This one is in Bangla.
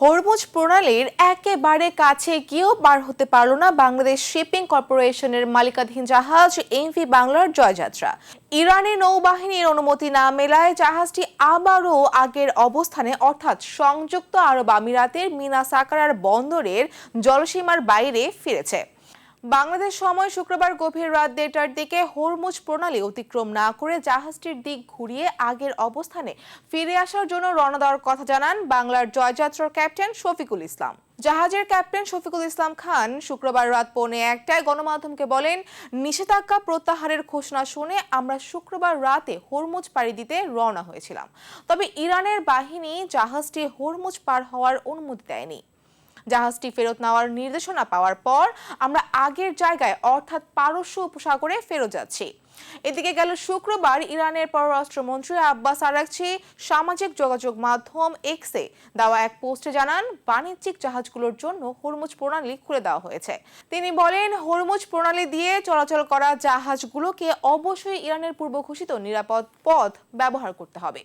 হরমুজ প্রণালীর একেবারে কাছে গিয়েও পার হতে পারল না বাংলাদেশ শিপিং কর্পোরেশনের মালিকানাধীন জাহাজ এমভি বাংলার জয়যাত্রা। ইরানি নৌবাহিনীর অনুমতি না মেলায় জাহাজটি আবারও আগের অবস্থানে অর্থাৎ সংযুক্ত আরব আমিরাতের মিনা সাকারার বন্দরের জলসীমার বাইরে ফিরেছে। বাংলাদেশ সময় শুক্রবার গভীর রাত 1টার দিকে হরমুজ প্রণালী অতিক্রম না করে জাহাজটির দিক ঘুরিয়ে আগের অবস্থানে ফিরে আসার জন্য রওনা দেওয়ার কথা জানান বাংলার জয়যাত্রার ক্যাপ্টেন শফিকুল ইসলাম। জাহাজের ক্যাপ্টেন শফিকুল ইসলাম খান শুক্রবার রাত 1:45টায় গণমাধ্যমকে বলেন, নিষেধাজ্ঞা প্রত্যাহারের ঘোষণা শুনে আমরা শুক্রবার রাতে হরমুজ পাড়ি দিতে রওনা হয়েছিলাম, তবে ইরানের বাহিনী জাহাজটি হরমুজ পার হওয়ার অনুমতি দেয়নি। জাহাজটি ফেরত নেওয়ার নির্দেশনা পাওয়ার পর আমরা আগের জায়গায় অর্থাৎ পারস্য উপসাগরে ফেরত যাচ্ছি। এদিকে গেল শুক্রবার ইরানের পররাষ্ট্রমন্ত্রী আব্বাস আরাগচি সামাজিক যোগাযোগ মাধ্যম এক্সে দেওয়া এক পোস্টে জানান, বাণিজ্যিক জাহাজগুলোর জন্য হরমুজ প্রণালী খুলে দেওয়া হয়েছে। তিনি বলেন, হরমুজ প্রণালী দিয়ে চলাচল করা জাহাজগুলোকে অবশ্যই ইরানের পূর্ব ঘোষিত নিরাপদ পথ ব্যবহার করতে হবে।